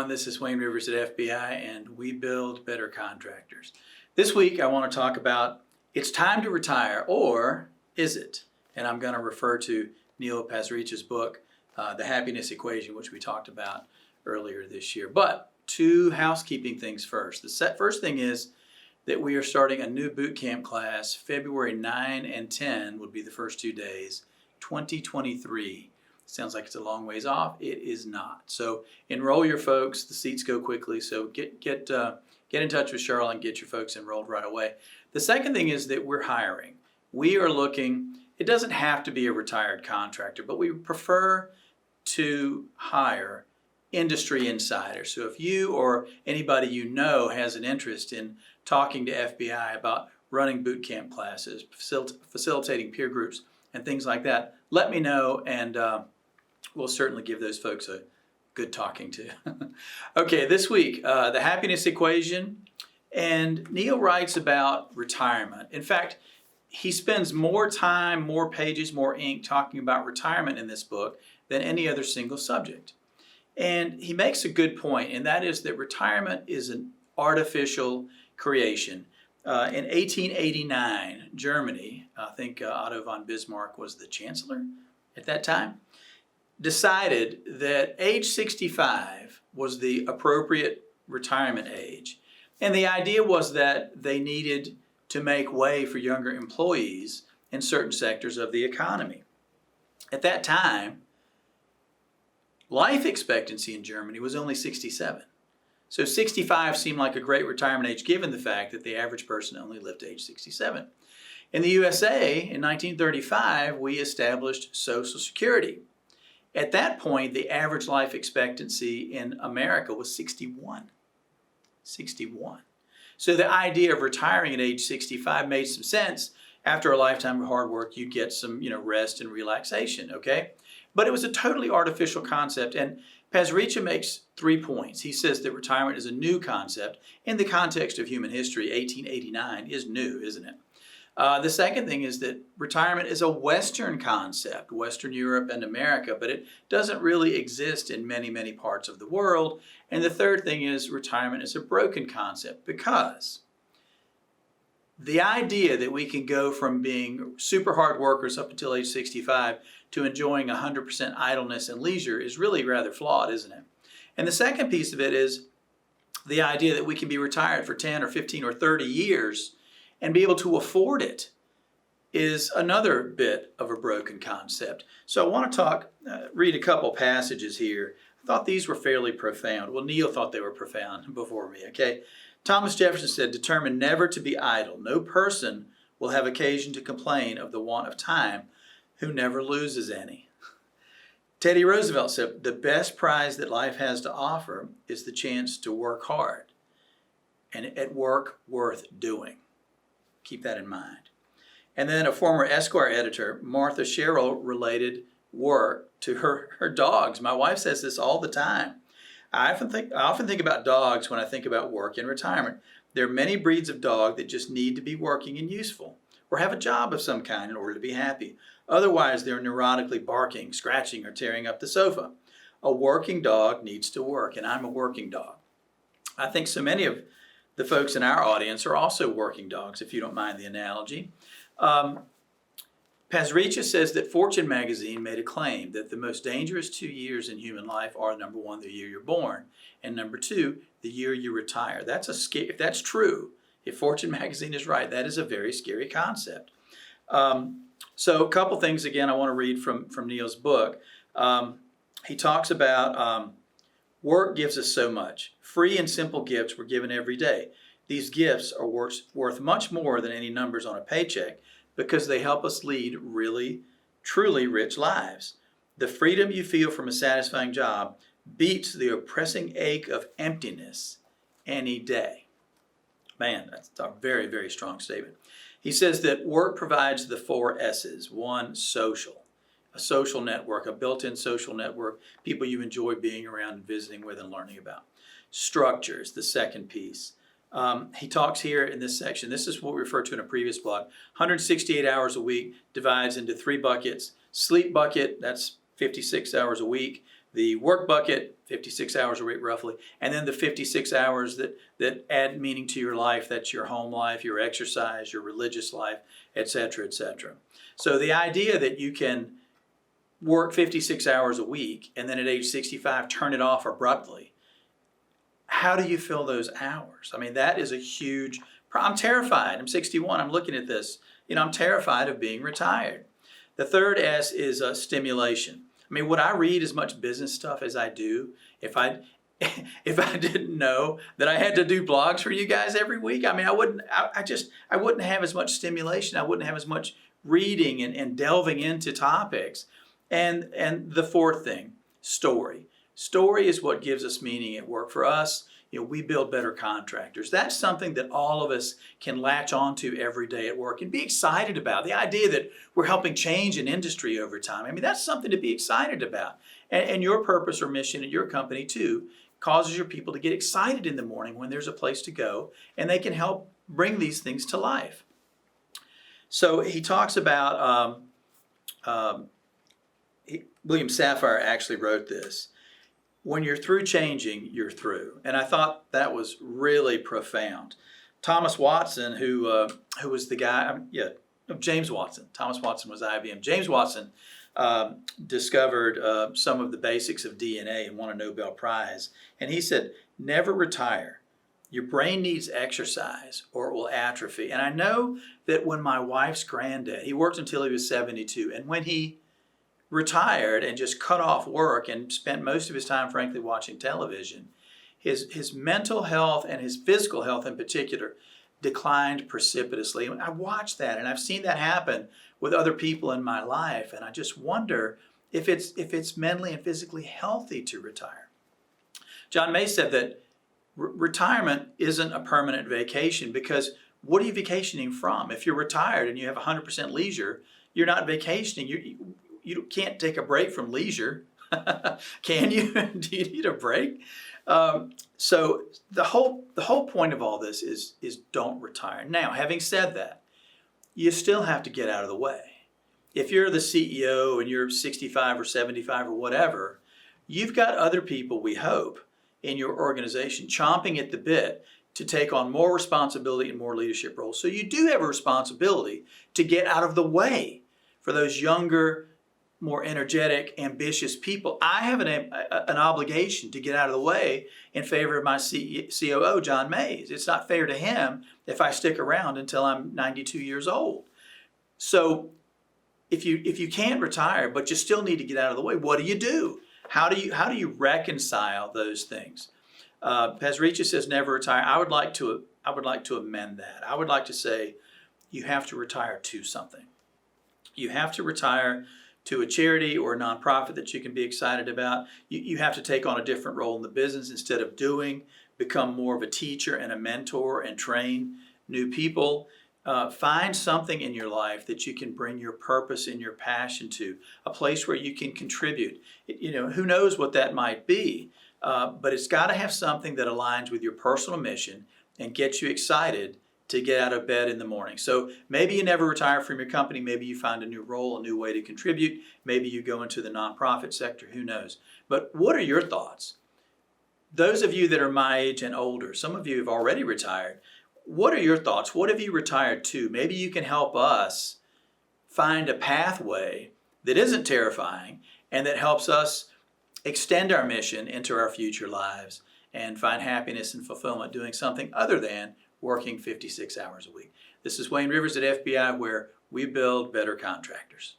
everyone. This is Wayne Rivers at FBI, and we build better contractors. This week, I want to talk about it's time to retire, or is it? And I'm going to refer to Neil Pasricha's book, The Happiness Equation, which we talked about earlier this year. But two housekeeping things first. The first thing is that we are starting a new boot camp class. February 9 and 10 would be the first 2 days, 2023. Sounds like it's a long ways off. It is not. So enroll your folks. The seats go quickly. So get in touch with Charlotte and get your folks enrolled right away. The second thing is that we're hiring. We are looking. It doesn't have to be a retired contractor, but we prefer to hire industry insiders. So if you or anybody you know has an interest in talking to FBI about running boot camp classes, facilitating peer groups, and things like that, let me know, and we'll certainly give those folks a good talking to. Okay, this week, the happiness equation, and Neil writes about retirement. In fact, he spends more time, more pages, more ink talking about retirement in this book than any other single subject. And he makes a good point, and that is that retirement is an artificial creation. In 1889, Germany, I think Otto von Bismarck was the chancellor at that time, decided that age 65 was the appropriate retirement age. And the idea was that they needed to make way for younger employees in certain sectors of the economy. At that time, life expectancy in Germany was only 67. So 65 seemed like a great retirement age given the fact that the average person only lived to age 67. In the USA, in 1935, we established Social Security. At that point, the average life expectancy in America was 61. 61. So the idea of retiring at age 65 made some sense. After a lifetime of hard work, you'd get some, rest and relaxation, okay? But it was a totally artificial concept, and Pasricha makes 3 points. He says that retirement is a new concept. In the context of human history, 1889 is new, isn't it? The second thing is that retirement is a Western concept, Western Europe and America, but it doesn't really exist in many, many parts of the world. And the third thing is retirement is a broken concept because the idea that we can go from being super hard workers up until age 65 to enjoying 100% idleness and leisure is really rather flawed, isn't it? And the second piece of it is the idea that we can be retired for 10 or 15 or 30 years and be able to afford it is another bit of a broken concept. So I want to read a couple passages here. I thought these were fairly profound. Well, Neil thought they were profound before me, okay? Thomas Jefferson said, "Determined never to be idle, no person will have occasion to complain of the want of time who never loses any." Teddy Roosevelt said, "The best prize that life has to offer is the chance to work hard, and at work worth doing." Keep that in mind. And then a former Esquire editor, Martha Sherrill, related work to her dogs. My wife says this all the time. I often think about dogs when I think about work and retirement. There are many breeds of dog that just need to be working and useful, or have a job of some kind in order to be happy. Otherwise, they're neurotically barking, scratching, or tearing up the sofa. A working dog needs to work, and I'm a working dog. I think so many of the folks in our audience are also working dogs, if you don't mind the analogy. Pasricha says that Fortune magazine made a claim that the most dangerous 2 years in human life are, number one, the year you're born, and number two, the year you retire. If that's true, if Fortune magazine is right, that is a very scary concept. So a couple things, again, I want to read from Neil's book. He talks about work gives us so much. Free and simple gifts we're given every day. These gifts are worth much more than any numbers on a paycheck because they help us lead really, truly rich lives. The freedom you feel from a satisfying job beats the oppressing ache of emptiness any day. Man, that's a very, very strong statement. He says that work provides the 4 S's. 1, social. A social network, a built-in social network, people you enjoy being around and visiting with and learning about. Structure is the second piece. He talks here in this section, this is what we referred to in a previous blog, 168 hours a week divides into 3 buckets. Sleep bucket, that's 56 hours a week. the work bucket, 56 hours a week roughly, and then the 56 hours that add meaning to your life. That's your home life, your exercise, your religious life, etc., etc. So the idea that you can work 56 hours a week and then at age 65 turn it off abruptly, how do you fill those hours? I mean, that is a huge problem. I'm terrified. I'm 61. I'm looking at this. I'm terrified of being retired. The third S is stimulation. I mean, would I read as much business stuff as I do if I didn't know that I had to do blogs for you guys every week? I mean, I wouldn't have as much stimulation. I wouldn't have as much reading and delving into topics. And the fourth thing, story. Story is what gives us meaning at work. For us, we build better contractors. That's something that all of us can latch onto every day at work and be excited about. The idea that we're helping change an industry over time. I mean, that's something to be excited about. And your purpose or mission at your company too causes your people to get excited in the morning when there's a place to go, and they can help bring these things to life. So he talks about, William Safire actually wrote this. When you're through changing, you're through. And I thought that was really profound. Thomas Watson, who was the guy, James Watson. Thomas Watson was IBM. James Watson discovered some of the basics of DNA and won a Nobel Prize. And he said, never retire. Your brain needs exercise or it will atrophy. And I know that when my wife's granddad, he worked until he was 72, and when he retired and just cut off work and spent most of his time, frankly, watching television, his mental health and his physical health in particular declined precipitously. And I watched that, and I've seen that happen with other people in my life, and I just wonder if it's mentally and physically healthy to retire. John May said that retirement isn't a permanent vacation, because what are you vacationing from? If you're retired and you have 100% leisure, you're not vacationing. You can't take a break from leisure. Can you? Do you need a break? So the whole point of all this is don't retire. Now, having said that, you still have to get out of the way. If you're the CEO and you're 65 or 75 or whatever, you've got other people, we hope, in your organization chomping at the bit to take on more responsibility and more leadership roles. So you do have a responsibility to get out of the way for those younger, more energetic, ambitious people. I have an obligation to get out of the way in favor of my COO, John Mays. It's not fair to him if I stick around until I'm 92 years old. So if you can't retire, but you still need to get out of the way, what do you do? How do you reconcile those things? Pasricha says never retire. I would like to amend that. I would like to say you have to retire to something. You have to retire to a charity or a nonprofit that you can be excited about. You have to take on a different role in the business instead of become more of a teacher and a mentor and train new people. Find something in your life that you can bring your purpose and your passion to, a place where you can contribute. Who knows what that might be, but it's got to have something that aligns with your personal mission and gets you excited to get out of bed in the morning. So maybe you never retire from your company. Maybe you find a new role, a new way to contribute. Maybe you go into the nonprofit sector. Who knows? But what are your thoughts? Those of you that are my age and older, some of you have already retired. What are your thoughts? What have you retired to? Maybe you can help us find a pathway that isn't terrifying and that helps us extend our mission into our future lives and find happiness and fulfillment doing something other than working 56 hours a week. This is Wayne Rivers at FBI, where we build better contractors.